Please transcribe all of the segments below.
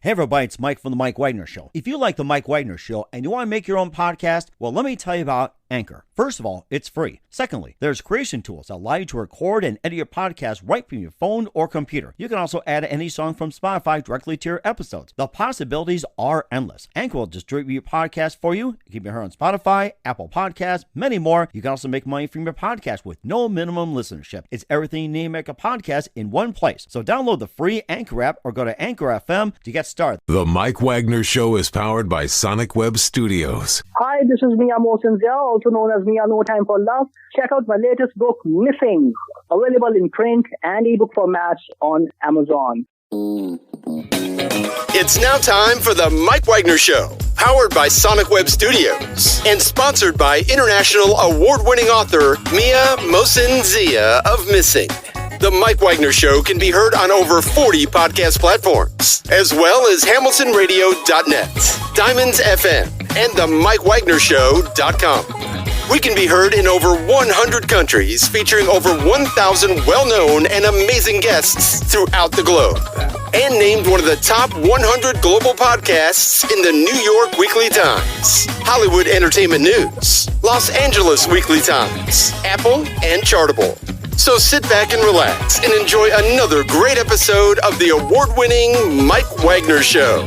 Hey everybody, it's Mike from The Mike Wagner Show. If you like The Mike Wagner Show and you want to make your own podcast, well, let me tell you about Anchor. First of all, it's free. Secondly, there's creation tools that allow you to record and edit your podcast right from your phone or computer. You can also add any song from Spotify directly to your episodes. The possibilities are endless. Anchor will distribute your podcast for you. You can be heard on Spotify, Apple Podcasts, many more. You can also make money from your podcast with no minimum listenership. It's everything you need to make a podcast in one place. So download the free Anchor app or go to Anchor FM to get started. The Mike Wagner Show is powered by Sonic Web Studios. Hi, this is Mia Mosinzia, also known as Mia No Time for Love. Check out my latest book, Missing, available in print and ebook formats on Amazon. It's now time for the Mike Wagner Show, powered by Sonic Web Studios and sponsored by international award-winning author Mia Mosinzia of Missing. The Mike Wagner Show can be heard on over 40 podcast platforms, as well as HamiltonRadio.net, Diamonds FM, and the MikeWagnerShow.com. We can be heard in over 100 countries, featuring over 1,000 well-known and amazing guests throughout the globe. And named one of the top 100 global podcasts in the New York Weekly Times, Hollywood Entertainment News, Los Angeles Weekly Times, Apple, and Chartable. So sit back and relax and enjoy another great episode of the award-winning Mike Wagner Show.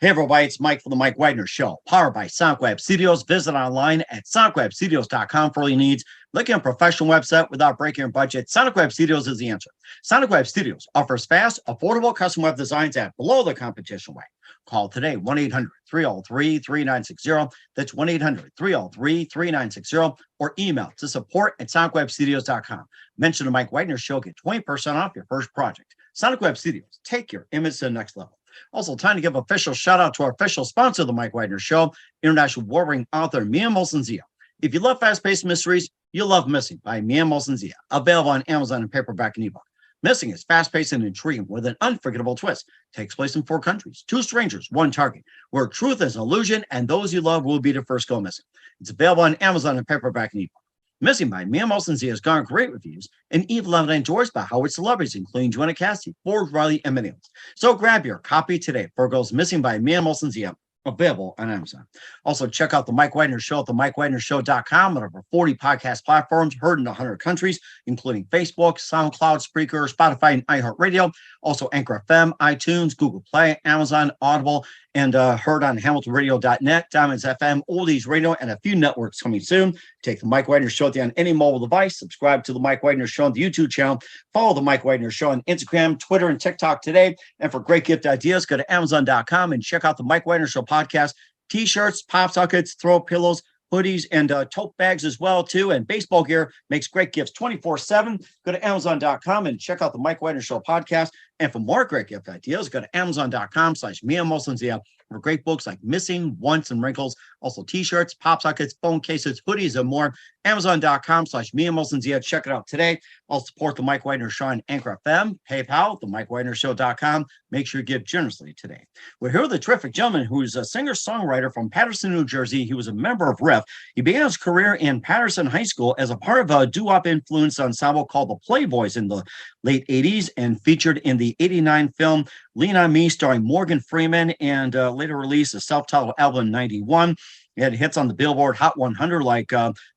Hey everybody, it's Mike from The Mike Wagner Show, powered by Sonic Web Studios. Visit online at sonicwebstudios.com for all your needs. Looking at a professional website without breaking your budget? Sonic Web Studios is the answer. Sonic Web Studios offers fast, affordable custom web designs at below the competition rate. Call today, 1-800-303-3960. That's 1-800-303-3960. Or email to support@sonicwebstudios.com. Mention the Mike Wagner Show, get 20% off your first project. Sonic Web Studios, take your image to the next level. Also, time to give official shout out to our official sponsor of the Mike Wagner Show, international award-winning author Mia Mosinzia. If you love fast-paced mysteries, you'll love Missing by Mia Mosinzia, available on Amazon in paperback and ebook. Missing is fast-paced and intriguing with an unforgettable twist. Takes place in 4 countries, 2 strangers, 1 target, where truth is an illusion and those you love will be the first go missing. It's available on Amazon in paperback and ebook. Missing by Mia Mosinzia has garnered great reviews and even loved and endorsed by Howard celebrities, including Joanna Cassidy, Ford Riley, and many others. So grab your copy today for Girls Missing by Mia Mosinzia, available on Amazon. Also, check out the Mike Wagner Show at themikewagnershow.com and over 40 podcast platforms heard in 100 countries, including Facebook, SoundCloud, Spreaker, Spotify, and iHeartRadio. Also, Anchor FM, iTunes, Google Play, Amazon, Audible, and heard on HamiltonRadio.net, Diamonds FM, Oldies Radio, and a few networks coming soon. Take the Mike Wagner Show on any mobile device. Subscribe to the Mike Wagner Show on the YouTube channel. Follow the Mike Wagner Show on Instagram, Twitter, and TikTok today. And for great gift ideas, go to Amazon.com and check out the Mike Wagner Show podcast. T-shirts, pop sockets, throw pillows, hoodies, and tote bags as well, too. And baseball gear makes great gifts 24/7. Go to Amazon.com and check out the Mike Wagner Show podcast. And for more great gift ideas, go to Amazon.com/Mia Mosinzia for great books like Missing, Once, and Wrinkles. Also T-shirts, pop sockets, phone cases, hoodies, and more. Amazon.com/Mia Mosinzia. Check it out today. I'll support the Mike Wagner Show on Anchor FM, PayPal, themikewagnershow.com. Make sure you give generously today. We're here with a terrific gentleman who's a singer-songwriter from Paterson, New Jersey. He was a member of RIFF. He began his career in Paterson High School as a part of a doo-wop influenced ensemble called the Playboys in the late 80s and featured in the 89 film Lean on Me, starring Morgan Freeman, and later released a self-titled album in 91. He had hits on the Billboard Hot 100 like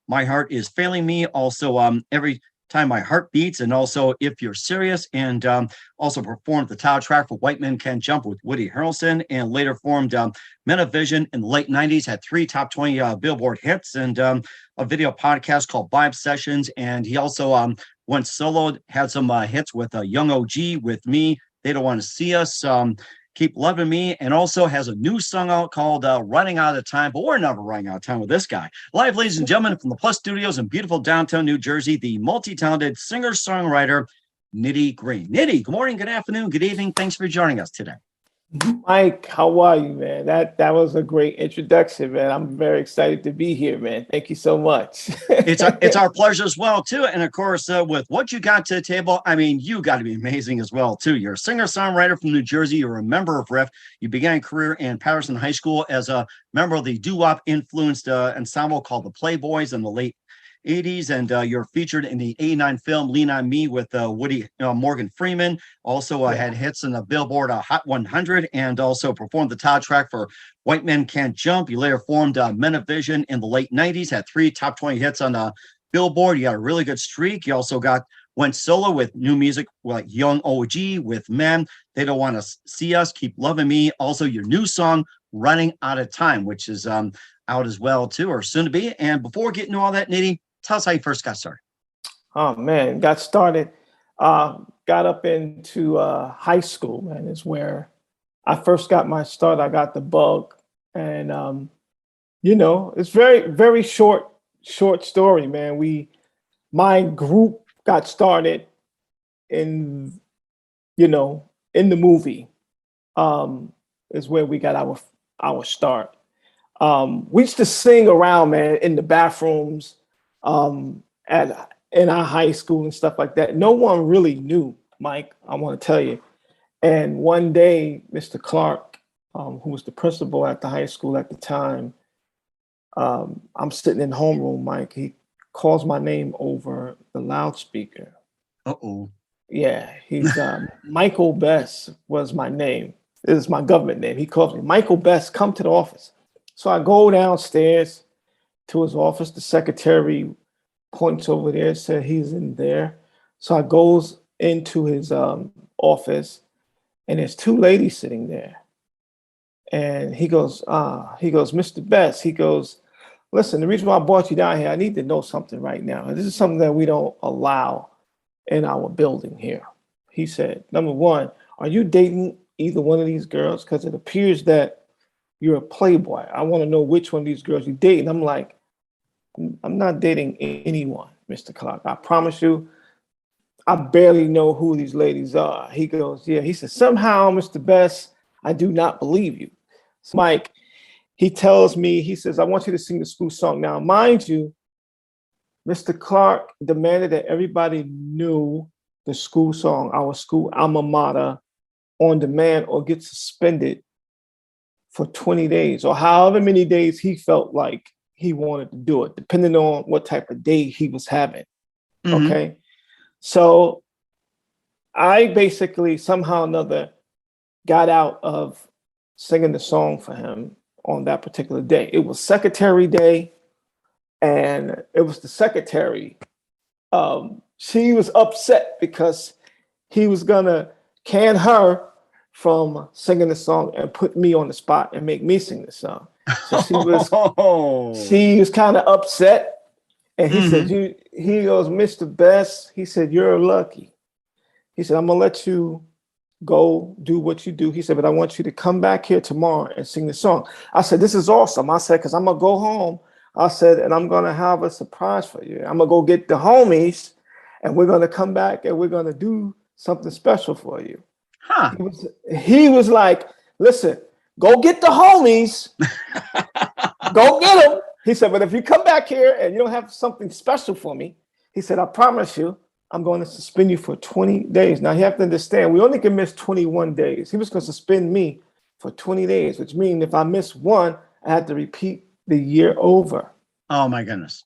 My Heart Is Failing Me, also Every Time My Heart Beats, and also If You're Serious, and also performed the title track for White Men Can't Jump with Woody Harrelson, and later formed Metavision in the late 90s, had 3 top 20 Billboard hits, and a video podcast called Vibe Sessions, and he also went solo, had some hits with Young OG, With Me, They Don't Want to See Us, Keep Loving Me, and also has a new song out called Running Out of Time, but we're never running out of time with this guy. Live, ladies and gentlemen, from the Plus Studios in beautiful downtown New Jersey, the multi-talented singer-songwriter, Nitty Green. Nitty, good morning, good afternoon, good evening. Thanks for joining us today. Mike, how are you, man? That was a great introduction, man. I'm very excited to be here, man. Thank you so much. It's our pleasure as well too, and of course, with what you got to the table, I mean, you got to be amazing as well too. You're a singer-songwriter from New Jersey. You're a member of RIFF. You began your career in Patterson High School as a member of the doo-wop influenced ensemble called the Playboys in the late 80s, and you're featured in the '89 film Lean on Me with Woody Morgan Freeman. Also had hits in the Billboard Hot 100, and also performed the title track for White Men Can't Jump. You later formed Menavision in the late '90s, had 3 top 20 hits on the Billboard. You got a really good streak. You also went solo with new music like Young OG with Men. They Don't Want to See Us, Keep Loving Me. Also your new song Running Out of Time, which is out as well too, or soon to be. And before getting to all that, Nitty, tell us how you first got started. Oh man, got started, got up into high school, man, is where I first got my start. I got the bug. And it's very, very short story, man. My group got started in the movie, is where we got our start. We used to sing around, man, in the bathrooms, in our high school and stuff like that. No one really knew, Mike, I want to tell you. And one day, Mr. Clark, who was the principal at the high school at the time, I'm sitting in homeroom, Mike. He calls my name over the loudspeaker. Uh-oh. Yeah, he's Michael Best was my name. This is my government name. He calls me, Michael Best, come to the office. So I go downstairs to his office. The secretary points over there, said he's in there. So I goes into his office, and there's 2 ladies sitting there. And he goes, Mr. Best, he goes, listen, the reason why I brought you down here, I need to know something right now. This is something that we don't allow in our building here. He said, number one, are you dating either one of these girls? Because it appears that you're a playboy. I want to know which one of these girls you date. And I'm like, I'm not dating anyone, Mr. Clark. I promise you, I barely know who these ladies are. He goes, yeah. He said, somehow, Mr. Best, I do not believe you. So Mike, he tells me, he says, I want you to sing the school song. Now, mind you, Mr. Clark demanded that everybody knew the school song, our school alma mater, on demand or get suspended for 20 days or however many days he felt like he wanted to do it, depending on what type of day he was having. Mm-hmm. Okay. So I basically somehow or another got out of singing the song for him on that particular day. It was Secretary Day, and it was the secretary. She was upset because he was gonna can her from singing the song and put me on the spot and make me sing the song. So she was kind of upset. And he said, he goes, Mr. Best, he said, you're lucky. He said, I'm gonna let you go do what you do. He said, but I want you to come back here tomorrow and sing the song. I said, this is awesome. I said, because I'm gonna go home. I said, and I'm gonna have a surprise for you. I'm gonna go get the homies and we're gonna come back and we're gonna do something special for you. Huh. He was like, listen, go get the homies. Go get them. He said, but if you come back here and you don't have something special for me, he said, I promise you, I'm going to suspend you for 20 days. Now, you have to understand, we only can miss 21 days. He was going to suspend me for 20 days, which means if I miss one, I had to repeat the year over. Oh, my goodness.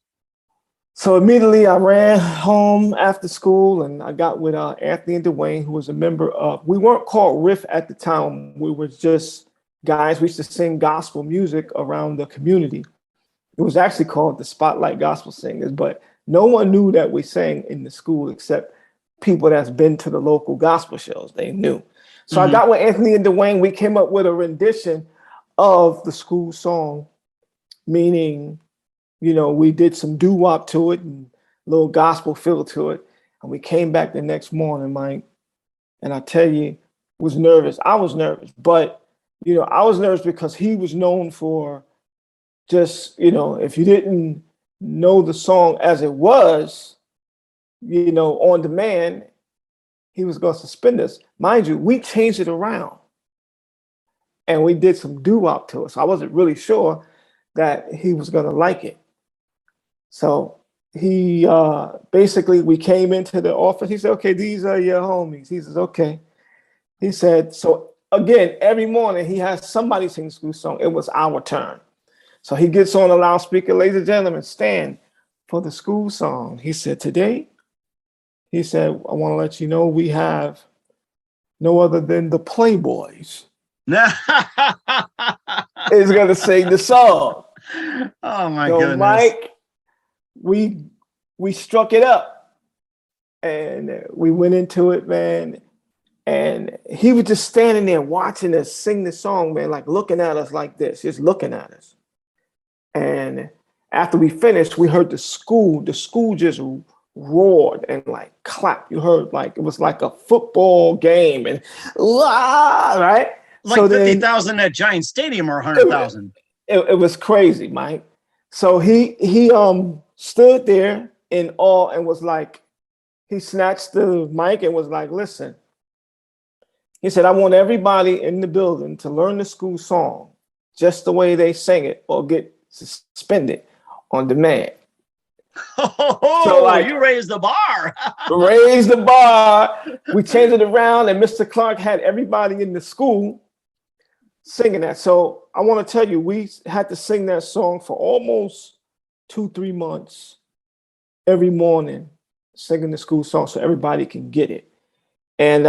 So immediately I ran home after school and I got with Anthony and Dwayne, who was a member of, we weren't called RIFF at the time. We were just guys. We used to sing gospel music around the community. It was actually called the Spotlight Gospel Singers, but no one knew that we sang in the school except people that's been to the local gospel shows. They knew. So I got with Anthony and Dwayne. We came up with a rendition of the school song, meaning, you know, we did some doo-wop to it and a little gospel feel to it. And we came back the next morning, Mike, and I tell you, was nervous. I was nervous, but, you know, I was nervous because he was known for just, you know, if you didn't know the song as it was, you know, on demand, he was going to suspend us. Mind you, we changed it around. and we did some doo-wop to it. So I wasn't really sure that he was gonna like it. So he basically, we came into the office. He said, "Okay, these are your homies." He says, "Okay." He said, so again, every morning he has somebody sing the school song. It was our turn. So he gets on the loudspeaker, "Ladies and gentlemen, stand for the school song." He said, "Today," he said, "I want to let you know we have no other than the Playboys is going to sing the song." Oh my So goodness. Mike, we struck it up and we went into it, man. And he was just standing there watching us sing the song, man, like looking at us like this, just looking at us. And after we finished, we heard the school just roared and like clapped. You heard like it was like a football game and right? Like so 50,000 at Giant Stadium or 100,000. It was crazy, Mike. So he stood there in awe and was like, he snatched the mic and was like, "Listen," he said, "I want everybody in the building to learn the school song just the way they sang it or get suspended on demand." Oh, So, like, you raised the bar. Raise the bar. We changed it around, and Mr. Clark had everybody in the school singing that. So I want to tell you, we had to sing that song for almost 2-3 months every morning, singing the school song so everybody can get it. And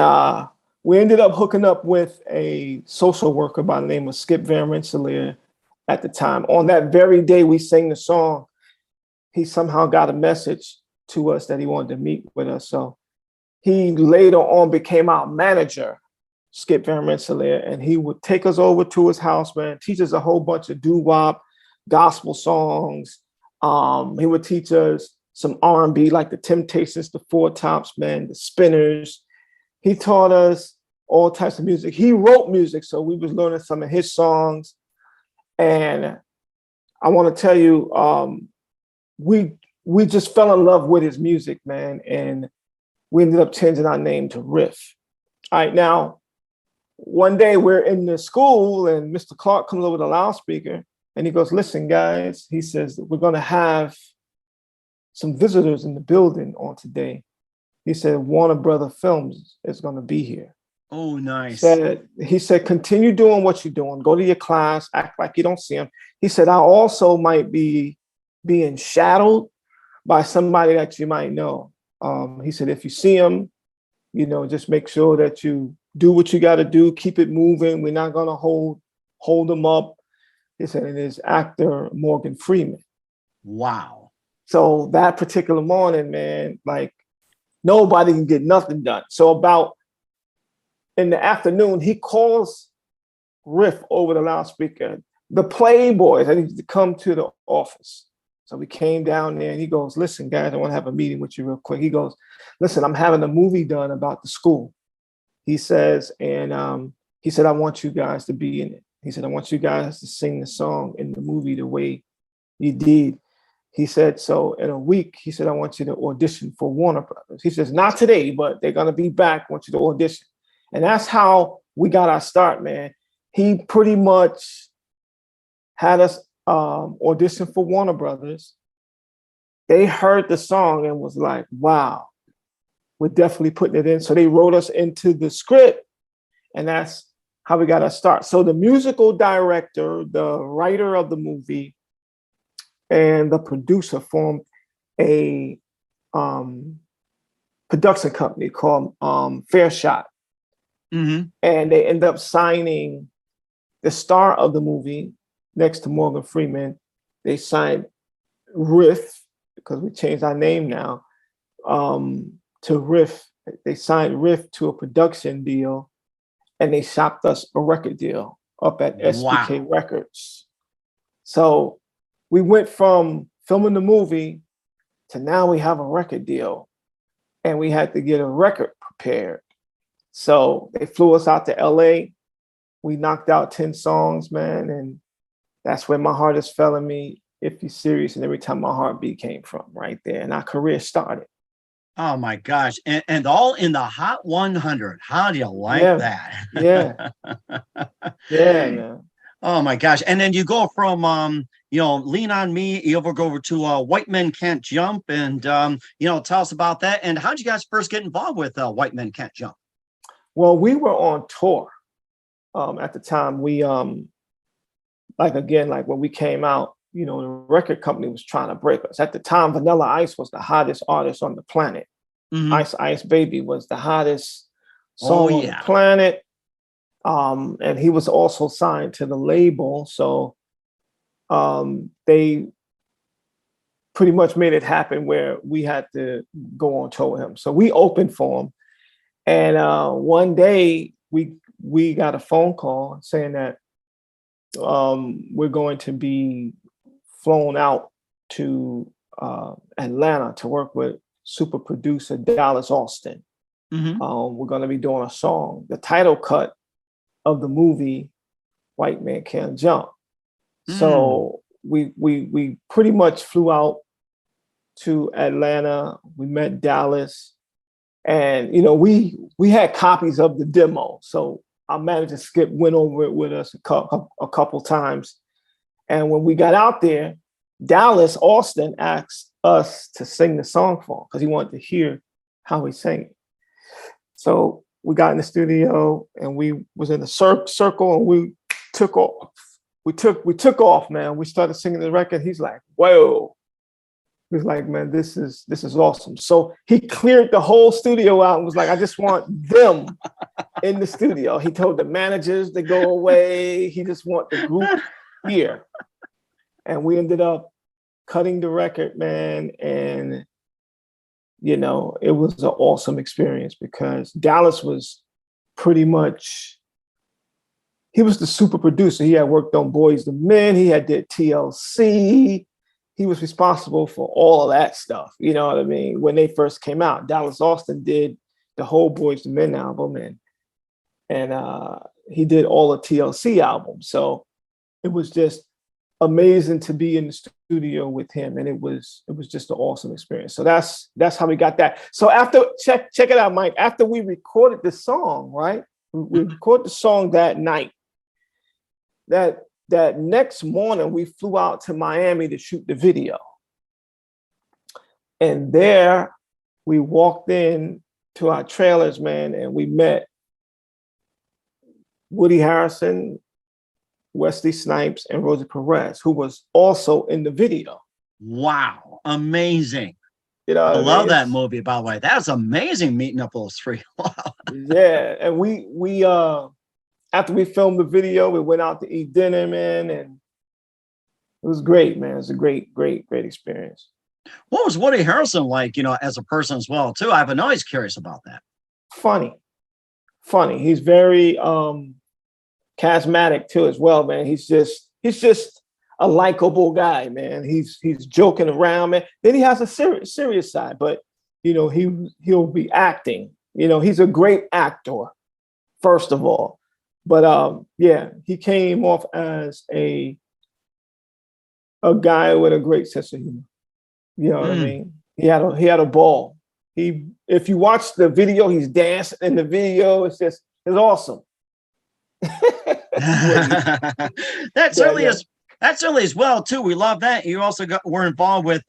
we ended up hooking up with a social worker by the name of Skip Van Rensselaer at the time. On that very day we sang the song, he somehow got a message to us that he wanted to meet with us. So he later on became our manager, Skip Van Rensselaer, and he would take us over to his house, man, teach us a whole bunch of doo-wop, gospel songs. He would teach us some R&B like the Temptations, the Four Tops, man, the Spinners. He taught us all types of music. He wrote music, so we was learning some of his songs. And I want to tell you, we just fell in love with his music, man. And we ended up changing our name to RIFF. All right, now, one day we're in the school and Mr. Clark comes over the loudspeaker and he goes, "Listen, guys," he says, "we're going to have some visitors in the building on today." He said, "Warner Brother Films is going to be here." Oh, nice. He said, "Continue doing what you're doing. Go to your class, act like you don't see him." He said, "I also might be being shadowed by somebody that you might know." He said, "If you see him, just make sure that you do what you got to do. Keep it moving. We're not going to hold him up." He said, "And it's actor Morgan Freeman." Wow. So that particular morning, man, like nobody can get nothing done. So about in the afternoon, he calls RIFF over the loudspeaker, "The Playboys, I need you to come to the office." So we came down there and he goes, "Listen, guys, I want to have a meeting with you real quick." He goes, "Listen, I'm having a movie done about the school." He says, and he said, "I want you guys to be in it." He said, "I want you guys to sing the song in the movie the way you did." He said, "So in a week," he said, "I want you to audition for Warner Brothers." He says, "Not today, but they're going to be back. I want you to audition." And that's how we got our start, man. He pretty much had us audition for Warner Brothers. They heard the song and was like, "Wow, we're definitely putting it in." So they wrote us into the script, and that's how we got our start. So the musical director, the writer of the movie, and the producer formed a production company called Fair Shot. Mm-hmm. And they end up signing the star of the movie next to Morgan Freeman. They signed RIFF, because we changed our name now, to RIFF. They signed RIFF to a production deal, and they shopped us a record deal up at SBK Records. So we went from filming the movie to now we have a record deal, and we had to get a record prepared. So they flew us out to LA. We knocked out 10 songs, man. And that's where My Heart Is Failing Me, If You're Serious, and Every Time My Heartbeat came from, right there. And our career started. Oh my gosh. And all in the Hot 100. How do you like Yeah, that? yeah, yeah, man. Oh my gosh. And then you go from Lean on Me, you go over to White Men Can't Jump, and tell us about that. And how did you guys first get involved with White Men Can't Jump? Well, we were on tour at the time. We like when we came out, the record company was trying to break us. At the time, Vanilla Ice was the hottest artist on the planet. Mhm. Ice Ice Baby was the hottest Oh, song on yeah. the planet. And he was also signed to the label. So they pretty much made it happen where we had to go on tour with him. So we opened for him. And one day we got a phone call saying that we're going to be flown out to Atlanta to work with super producer Dallas Austin. Mhm. We're going to be doing a song, the title cut of the movie White Man Can't Jump. So we pretty much flew out to Atlanta. We met Dallas, and we had copies of the demo. So our manager Skip went over it with us a couple times. And when we got out there, Dallas Austin asked us to sing the song for him because he wanted to hear how we sang it. So we got in the studio and we was in a circle and we took off. We took off, man. We started singing the record. He's like, whoa. He's like, man, this is awesome. So he cleared the whole studio out and was like, I just want them in the studio. He told the managers to go away. He just want the group here. And we ended up cutting the record, man. And, it was an awesome experience because Dallas was pretty much, he was the super producer. He had worked on Boys to Men. He had did TLC. He was responsible for all of that stuff. You know what I mean? When they first came out, Dallas Austin did the whole Boys to Men album and he did all the TLC albums. So it was just amazing to be in the studio with him. And it was just an awesome experience. So that's how we got that. So after, check it out, Mike, after we recorded the song, right? We recorded the song that night. That next morning, we flew out to Miami to shoot the video. And there we walked in to our trailers, man, and we met Woody Harrelson, Wesley Snipes, and Rosie Perez, who was also in the video. Wow. Amazing. I love that movie, by the way. That's amazing meeting up those three. Wow. Yeah. And we after we filmed the video, we went out to eat dinner, man, and it was great, man. It was a great experience. What was Woody Harrelson like, as a person as well, too? I've been always curious about that. Funny. He's very charismatic too, as well, man. He's just a likable guy, man. He's joking around, man. Then he has a serious side, but he'll be acting. He's a great actor, first of all. But he came off as a guy with a great sense of humor. You know what I mean? He had a ball. If you watch the video, he's dancing in the video. It's awesome. That certainly is. That certainly as well, too. We love that. You also were involved with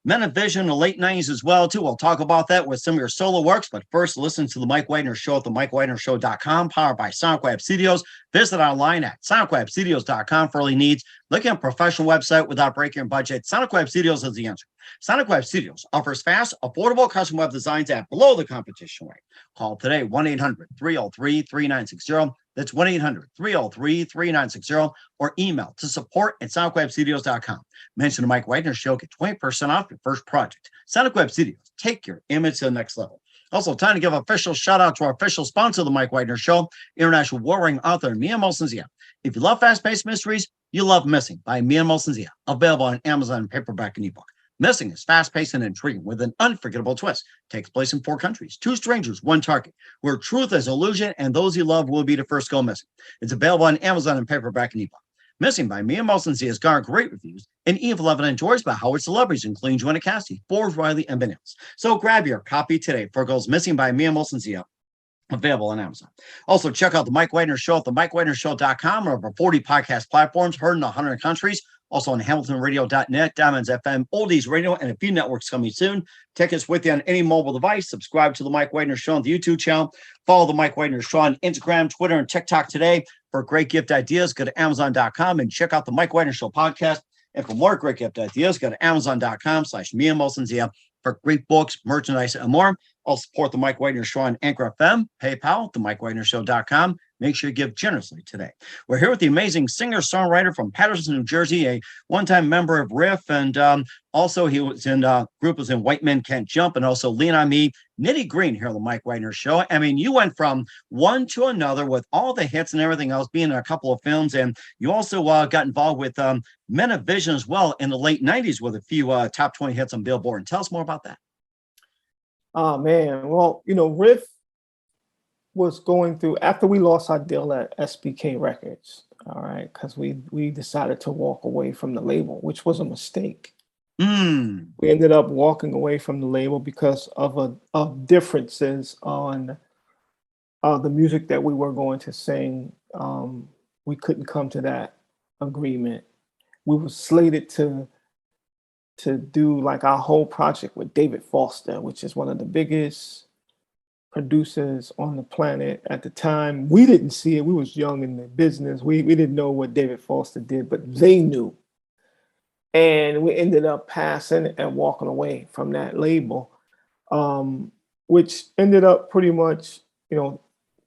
Men of Vision in the late 90s as well, too. We'll talk about that with some of your solo works. But first, listen to the Mike Widener Show at the MikeWidenerShow.com, powered by SonicWeb Studios. Visit online at SonicWebStudios.com for early needs. Look at a professional website without breaking your budget. SonicWeb Studios is the answer. SonicWeb Studios offers fast, affordable custom web designs at below the competition rate. Call today, 1-800-303-3960. That's 1-800-303-3960, or email to support@sonicwebstudios.com. Mention the Mike Widener Show, get 20% off your first project. Sonic Web Studios, take your image to the next level. Also, time to give official shout out to our official sponsor of the Mike Widener Show, international warring author Mia Molson-Zia. If you love fast-paced mysteries, you love Missing by Mia Molson-Zia, available on Amazon paperback and ebook. Missing is fast-paced and intriguing with an unforgettable twist. Takes place in 4 countries, 2 strangers, 1 target, where truth is illusion and those you love will be the first go missing. It's available on Amazon and paperback and ebook. Missing by Me and Molson Z has garnered great reviews, and Eve 11 enjoys by Howard celebrities, including Joanna Cassidy, Forbes, Riley, and Benils. So grab your copy today for Girls Missing by Me and Molson Z, available on Amazon. Also, check out The Mike Wagner Show at themikewagnershow.com, or over 40 podcast platforms heard in 100 countries. Also on hamiltonradio.net, Diamonds FM, Oldies Radio, and a few networks coming soon. Take us with you on any mobile device. Subscribe to The Mike Wagner Show on the YouTube channel. Follow The Mike Wagner Show on Instagram, Twitter, and TikTok today. For great gift ideas, go to Amazon.com and check out The Mike Wagner Show podcast. And for more great gift ideas, go to Amazon.com/Me and Molson Zia for great books, merchandise, and more. I'll support The Mike Wagner Show on Anchor FM, PayPal, themikewagnershow.com. Make sure you give generously today. We're here with the amazing singer-songwriter from Paterson, New Jersey, a one-time member of RIFF, and also he was in group was in White Men Can't Jump, and also Lean on Me, Nitty Green here on The Mike Wagner Show. I mean, you went from one to another with all the hits and everything else, being in a couple of films, and you also got involved with Men of Vision as well in the late 90s with a few top 20 hits on Billboard. And tell us more about that. Oh, man. Well, RIFF was going through, after we lost our deal at SBK Records, all right, because we decided to walk away from the label, which was a mistake. We ended up walking away from the label because of differences on the music that we were going to sing. We couldn't come to that agreement. We were slated to do like our whole project with David Foster, which is one of the biggest producers on the planet at the time. We didn't see it. We was young in the business. We didn't know what David Foster did, but they knew. And we ended up passing and walking away from that label, which ended up pretty much,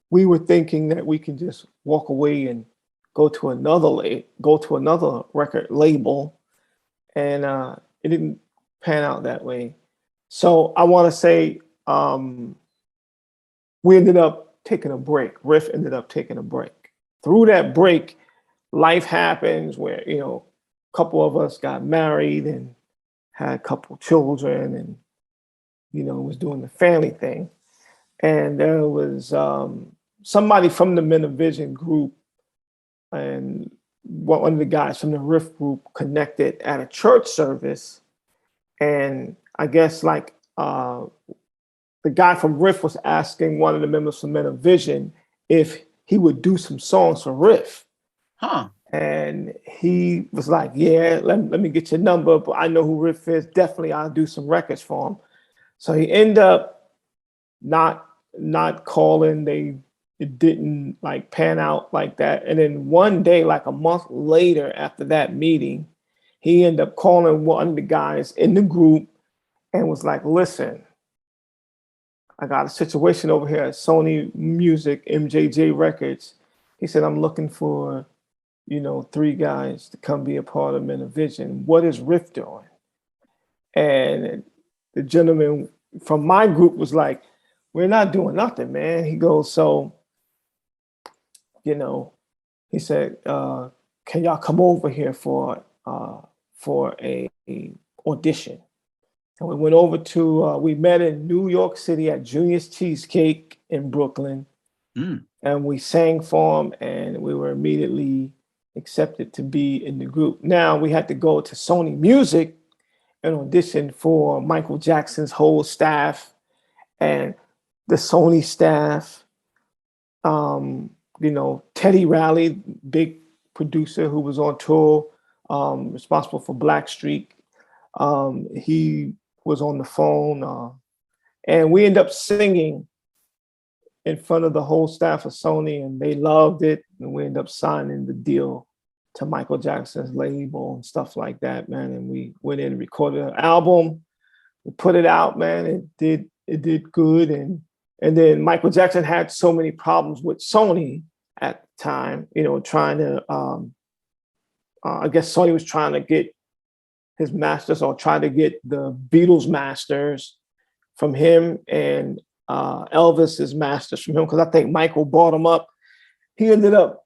we were thinking that we can just walk away and go to another record label, and it didn't pan out that way. So I want to say we ended up taking a break. RIFF ended up taking a break. Through that break, life happens where, a couple of us got married and had a couple children and, was doing the family thing. And there was somebody from the Men of Vision group, and one of the guys from the RIFF group connected at a church service. And I guess the guy from RIFF was asking one of the members from Men of Vision if he would do some songs for RIFF. And he was like, yeah, let me get your number, but I know who RIFF is. Definitely, I'll do some records for him. So he ended up not calling. It didn't pan out like that. And then one day, like a month later after that meeting, he ended up calling one of the guys in the group and was like, listen, I got a situation over here at Sony Music, MJJ Records. He said, I'm looking for, 3 guys to come be a part of Men of Vision. What is RIFF doing? And the gentleman from my group was like, we're not doing nothing, man. He goes, so, he said, can y'all come over here for a audition? And we went over to, we met in New York City at Junior's Cheesecake in Brooklyn. And we sang for him, and we were immediately accepted to be in the group. Now we had to go to Sony Music and audition for Michael Jackson's whole staff and the Sony staff. Teddy Riley, big producer who was on tour, responsible for Blackstreet. He was on the phone, and we ended up singing in front of the whole staff of Sony, and they loved it. And we ended up signing the deal to Michael Jackson's label and stuff like that, man. And we went in and recorded an album. We put it out, man. It did good. And then Michael Jackson had so many problems with Sony at the time, trying to, I guess Sony was trying to get his masters or try to get the Beatles masters from him and Elvis's masters from him, because I think Michael bought them up. He ended up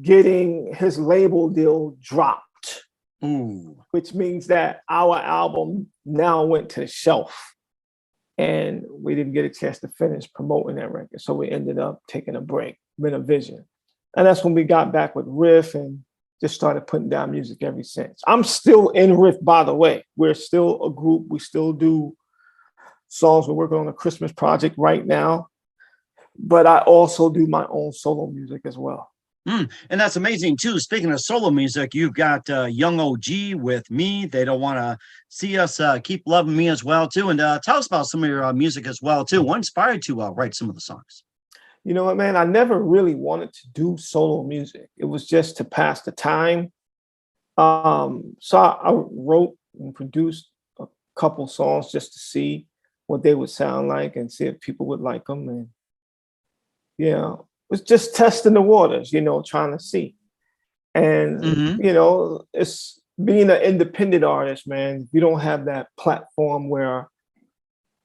getting his label deal dropped, which means that our album now went to the shelf, and we didn't get a chance to finish promoting that record. So we ended up taking a break, Men of Vision. And that's when we got back with Riff and just started putting down music ever since. I'm still in Riff, by the way. We're still a group. We still do songs. We're working on a Christmas project right now. But I also do my own solo music as well. And that's amazing too. Speaking of solo music, you've got Young OG with Me. They Don't Want to See Us Keep Loving Me as well too. And tell us about some of your music as well too. What inspired you to write some of the songs? You know what, man? I never really wanted to do solo music. It was just to pass the time. So I wrote and produced a couple songs just to see what they would sound like and see if people would like them. And it's just testing the waters, trying to see. And, it's being an independent artist, man. You don't have that platform where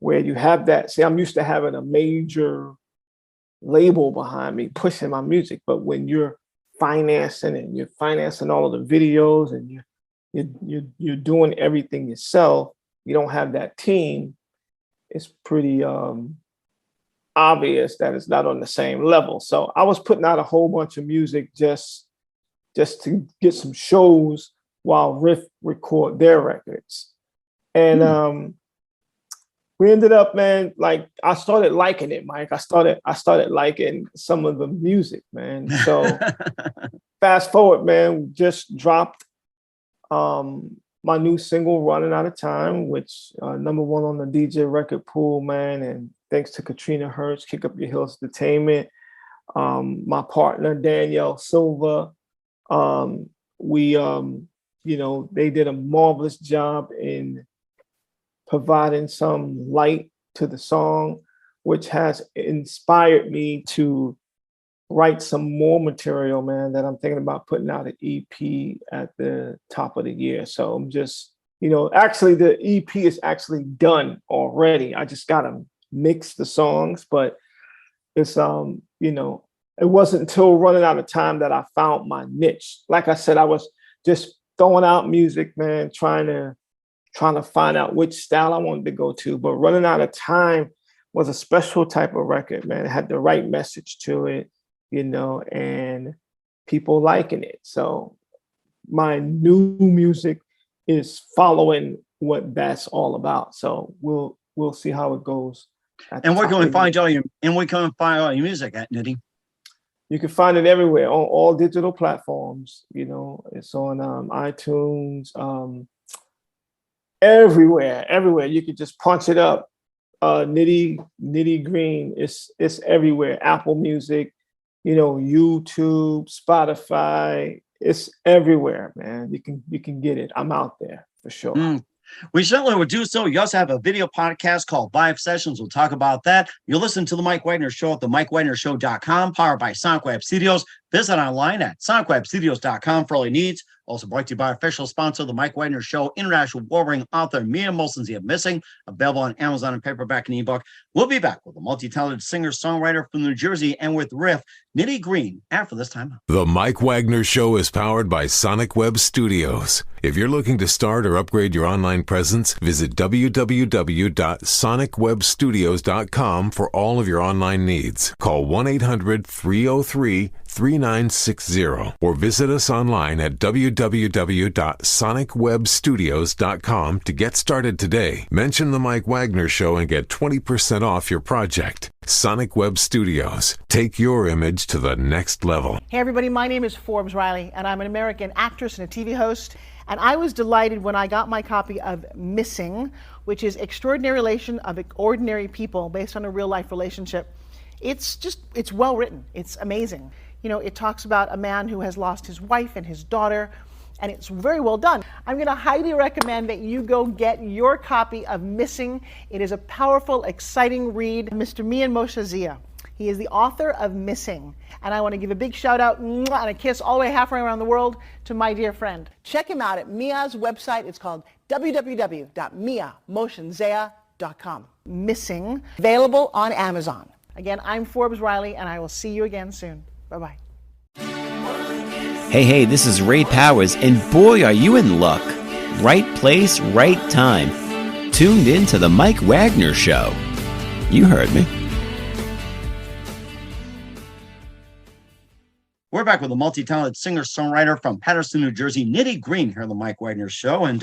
you have that. See, I'm used to having a major label behind me pushing my music. But when you're financing and you're financing all of the videos and you're doing everything yourself, you don't have that team. It's pretty obvious that it's not on the same level. So I was putting out a whole bunch of music just to get some shows while Riff record their records. And we ended up, man, like I started liking it, Mike. I started liking some of the music, man. So fast forward, man, we just dropped my new single, Running Out of Time, which #1 on the DJ record pool, man. And thanks to Katrina Hertz, Kick Up Your Heels Entertainment, my partner, Danielle Silva. They did a marvelous job in providing some light to the song, which has inspired me to write some more material, man, that I'm thinking about putting out an EP at the top of the year. So I'm just, actually the EP is actually done already. I just got to mix the songs, but it's, it wasn't until Running Out of Time that I found my niche. Like I said, I was just throwing out music, man, trying to find out which style I wanted to go to. But Running Out of Time was a special type of record, man. It had the right message to it, and people liking it. So my new music is following what that's all about. So we'll see how it goes. And where can we find all your music at, Nitty? You can find it everywhere on all digital platforms. It's on iTunes, everywhere. You can just punch it up. Nitty Green. It's everywhere. Apple Music, YouTube, Spotify. It's everywhere, man. You can get it. I'm out there for sure. We certainly would do so. You also have a video podcast called Vibe Sessions. We'll talk about that. You'll listen to The Mike Wagner Show at themikewagnershow.com, powered by SonicWeb Studios. Visit online at sonicwebstudios.com for all your needs. Also brought to you by official sponsor, The Mike Wagner Show, international Wolverine author Mia Molson's Missing, available on Amazon and paperback and ebook. We'll be back with a multi-talented singer-songwriter from New Jersey and with Riff Nitty Green after this time. The Mike Wagner Show is powered by SonicWeb Studios. If you're looking to start or upgrade your online presence, visit www.sonicwebstudios.com for all of your online needs. Call 1-800-303-3960 or visit us online at www.sonicwebstudios.com to get started today. Mention The Mike Wagner Show and get 20% off your project. Sonic Web Studios. Take your image to the next level. Hey everybody, my name is Forbes Riley and I'm an American actress and a TV host. And I was delighted when I got my copy of Missing, which is Extraordinary Relation of Ordinary People based on a real life relationship. It's well written. It's amazing. It talks about a man who has lost his wife and his daughter, and it's very well done. I'm going to highly recommend that you go get your copy of Missing. It is a powerful, exciting read. Mr. Mian Moshe Zia. He is the author of Missing. And I want to give a big shout out and a kiss all the way halfway around the world to my dear friend. Check him out at Mia's website. It's called www.miamotionsea.com. Missing, available on Amazon. Again, I'm Forbes Riley, and I will see you again soon. Bye-bye. Hey, this is Ray Powers, and boy, are you in luck. Right place, right time. Tuned in to The Mike Wagner Show. You heard me. We're back with a multi-talented singer-songwriter from Patterson, New Jersey, Nitty Green, here on the Mike Wagner Show. And,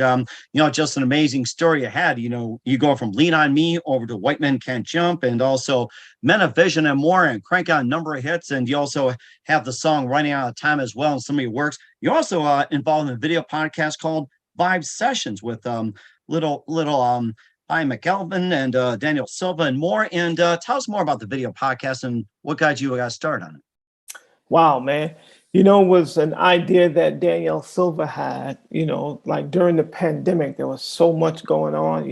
just an amazing story you had. You go from Lean on Me over to White Men Can't Jump, and also Men of Vision and more, and crank out a number of hits. And you also have the song Running Out of Time as well in some of your works. You're also involved in a video podcast called Vibe Sessions with little Brian McElvin and Daniel Silva and more. And tell us more about the video podcast and what got you started on it. Wow, man. It was an idea that Danielle Silva had, like during the pandemic, there was so much going on.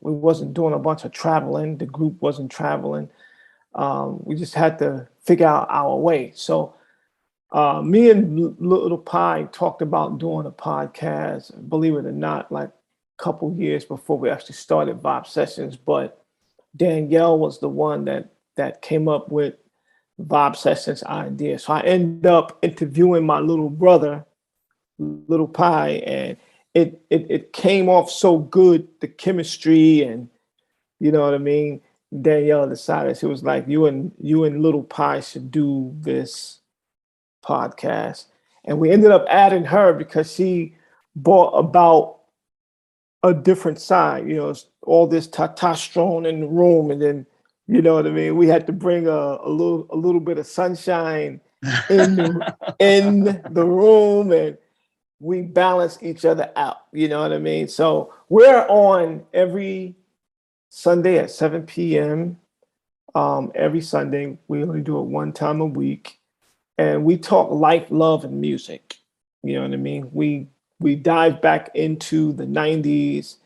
We wasn't doing a bunch of traveling. The group wasn't traveling. We just had to figure out our way. So me and Little Pie talked about doing a podcast, believe it or not, like a couple years before we actually started Vibe Sessions. But Danielle was the one that came up with Vibe Sessions idea. So I ended up interviewing my little brother, Little Pie, and it came off so good, the chemistry, and you know what I mean. Danielle decided, she was like, you and Little Pie should do this podcast. And we ended up adding her because she brought about a different side, all this testosterone in the room, and then you know what I mean? We had to bring a little bit of sunshine in the room, and we balance each other out. You know what I mean? So we're on every Sunday at 7 p.m. Every Sunday. We only do it one time a week, and we talk life, love, and music. You know what I mean? We dive back into the 90s.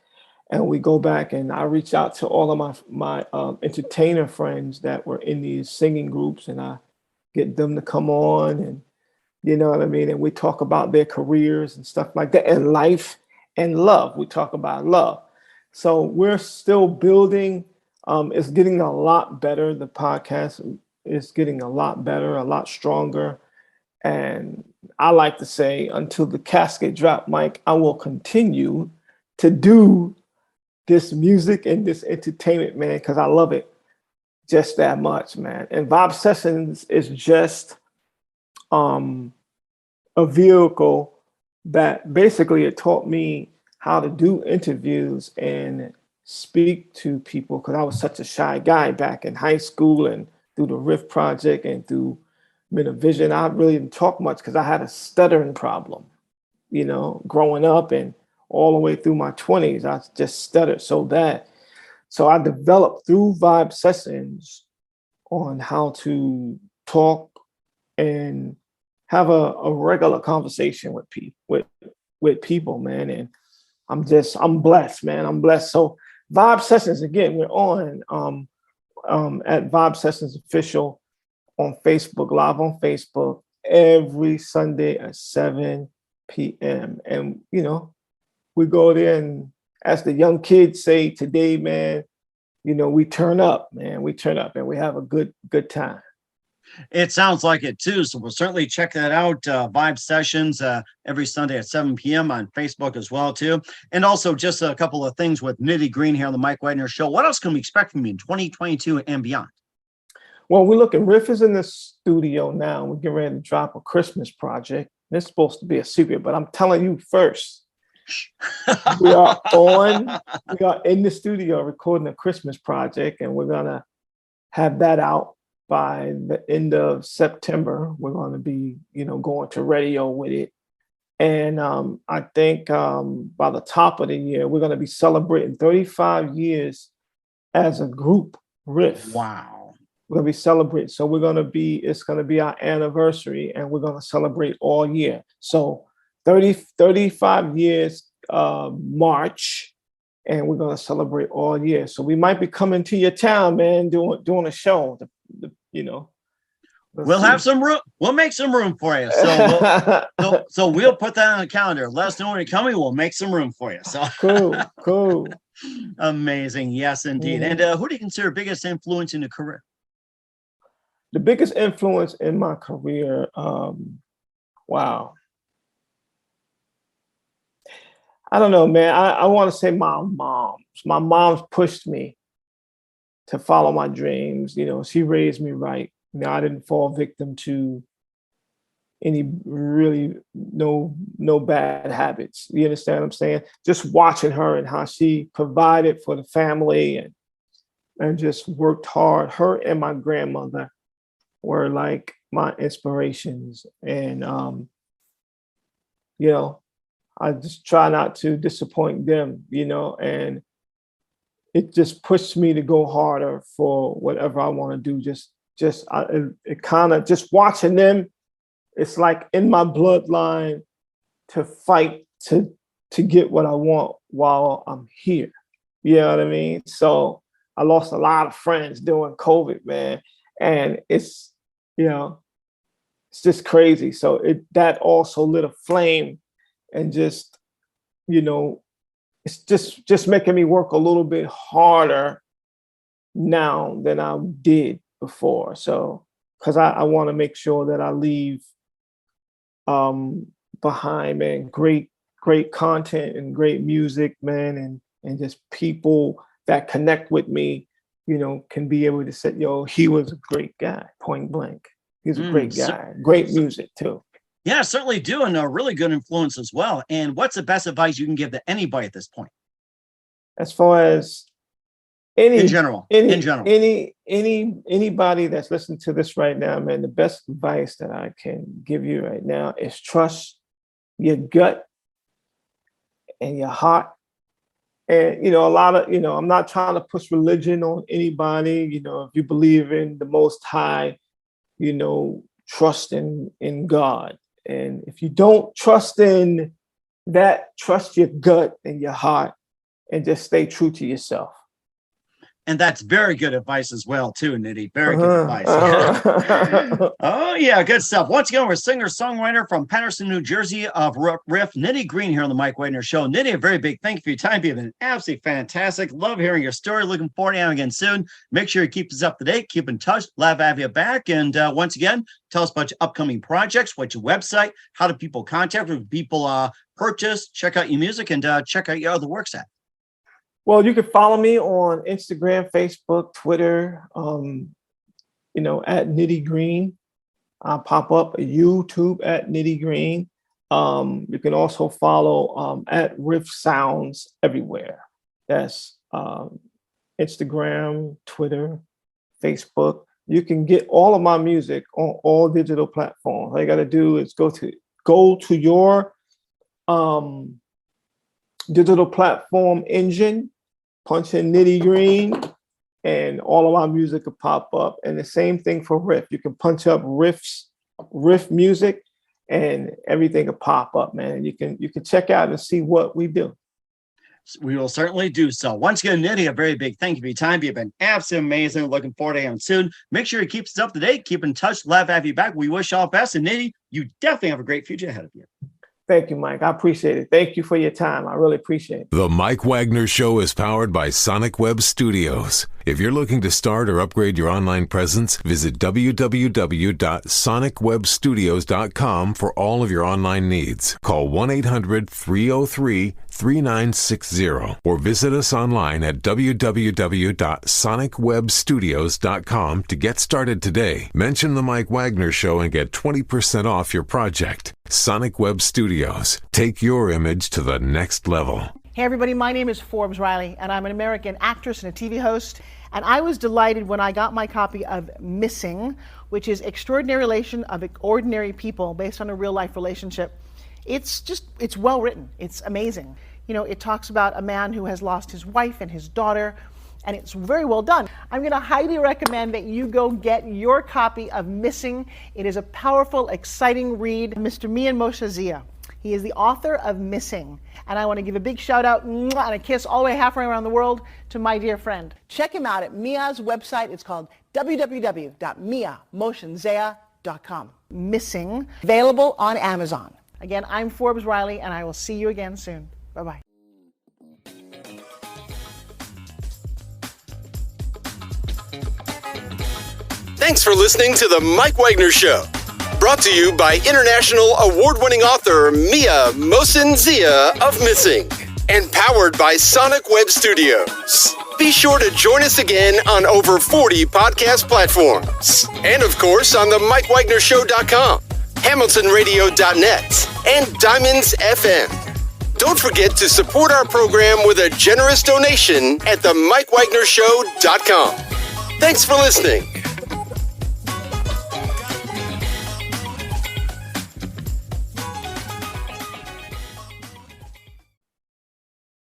And we go back, and I reach out to all of my entertainer friends that were in these singing groups, and I get them to come on, and you know what I mean? And we talk about their careers and stuff like that, and life and love. We talk about love. So we're still building. It's getting a lot better. The podcast is getting a lot better, a lot stronger. And I like to say, until the casket drop, Mike, I will continue to do this music and this entertainment, man, because I love it just that much, man. And Vibe Sessions is just a vehicle that basically it taught me how to do interviews and speak to people, because I was such a shy guy back in high school and through the RIFF project and through Men of Vision. I really didn't talk much because I had a stuttering problem, growing up, and all the way through my 20s, I just stuttered so bad. So I developed through Vibe Sessions on how to talk and have a regular conversation with people, man. And I'm blessed, man. I'm blessed. So Vibe Sessions, again, we're on at Vibe Sessions Official on Facebook, live on Facebook, every Sunday at 7 p.m. And, we go there, and as the young kids say today, man, we turn up, man. We turn up, and we have a good time. It sounds like it too. So we'll certainly check that out. Vibe Sessions every Sunday at 7 p.m. on Facebook as well too. And also just a couple of things with Nitty Green here on the Mike Wagner Show. What else can we expect from you in 2022 and beyond? Well, we're looking. Riff is in the studio now. We're getting ready to drop a Christmas project. It's supposed to be a secret, but I'm telling you first. We are in the studio recording a Christmas project, and we're gonna have that out by the end of September. We're gonna be, going to radio with it. And I think by the top of the year, we're gonna be celebrating 35 years as a group, Riff. Wow. We're gonna be celebrating. So it's gonna be our anniversary, and we're gonna celebrate all year. So 35 years March, and we're going to celebrate all year. So we might be coming to your town, man, doing a show. We'll have some room. We'll make some room for you. So we'll put that on the calendar. Let us know when you're coming. We'll make some room for you. So cool. Amazing. Yes, indeed. Mm-hmm. And who do you consider biggest influence in your career? The biggest influence in my career, wow. I don't know, man. I want to say my mom. My mom's pushed me to follow my dreams. She raised me right. I didn't fall victim to, really no bad habits. You understand what I'm saying? Just watching her and how she provided for the family and just worked hard. Her and my grandmother were like my inspirations. And I just try not to disappoint them, and it just pushed me to go harder for whatever I want to do. It kind of just watching them, it's like in my bloodline to fight to get what I want while I'm here. You know what I mean? So I lost a lot of friends during COVID, man. And it's just crazy. So that also lit a flame and just, it's just making me work a little bit harder now than I did before. So, because I want to make sure that I leave behind, man, great content and great music, man, and just people that connect with me, can be able to say, he was a great guy, point blank. He's a great guy, great music too. Yeah, certainly do, and a really good influence as well. And what's the best advice you can give to anybody at this point? As far as in general, anybody that's listening to this right now, man, the best advice that I can give you right now is trust your gut and your heart. And, a lot of, I'm not trying to push religion on anybody. If you believe in the Most High, trust in God. And if you don't trust in that, trust your gut and your heart and just stay true to yourself. And that's very good advice as well, too, Nitty. Very good advice. Oh, yeah, good stuff. Once again, we're singer-songwriter from Patterson, New Jersey of RIFF Nitty Green here on the Mike Wagner Show. Nitty, a very big thank you for your time. You've been absolutely fantastic. Love hearing your story. Looking forward to having you again soon. Make sure you keep us up to date. Keep in touch. Love to have you back. And once again, tell us about your upcoming projects, what's your website, how do people contact you, people purchase, check out your music, and check out your other works at. Well, you can follow me on Instagram, Facebook, Twitter, at Nitty Green. I'll pop up YouTube at Nitty Green. You can also follow at Riff Sounds everywhere. That's Instagram, Twitter, Facebook. You can get all of my music on all digital platforms. All you got to do is go to your digital platform engine, punch in Nitty Green, and all of our music will pop up. And the same thing for Riff. You can punch up Riff music, and everything will pop up, man. You can check out and see what we do. We will certainly do so. Once again, Nitty, a very big thank you for your time. You've been absolutely amazing. Looking forward to having you soon. Make sure you keep us up to date. Keep in touch. Love to have you back. We wish you all the best. And Nitty, you definitely have a great future ahead of you. Thank you, Mike. I appreciate it. Thank you for your time. I really appreciate it. The Mike Wagner Show is powered by Sonic Web Studios. If you're looking to start or upgrade your online presence, visit www.sonicwebstudios.com for all of your online needs. Call 1-800-303-3960 or visit us online at www.sonicwebstudios.com to get started today. Mention the Mike Wagner Show and get 20% off your project. Sonic Web Studios. Take your image to the next level. Hey everybody, my name is Forbes Riley, and I'm an American actress and a TV host. And I was delighted when I got my copy of Missing, which is Extraordinary Relation of Ordinary People based on a real life relationship. It's well written. It's amazing. It talks about a man who has lost his wife and his daughter, and it's very well done. I'm going to highly recommend that you go get your copy of Missing. It is a powerful, exciting read. Mr. Mian Moshe Zia. He is the author of Missing. And I want to give a big shout out and a kiss all the way halfway around the world to my dear friend. Check him out at Mia's website. It's called www.miamotionsea.com. Missing, available on Amazon. Again, I'm Forbes Riley, and I will see you again soon. Bye-bye. Thanks for listening to The Mike Wagner Show. Brought to you by international award-winning author Mia Mohsen Zia of Missing. And powered by Sonic Web Studios. Be sure to join us again on over 40 podcast platforms. And of course on the MikeWagnerShow.com. HamiltonRadio.net, and Diamonds FM. Don't forget to support our program with a generous donation at themikewagnershow.com. Thanks for listening.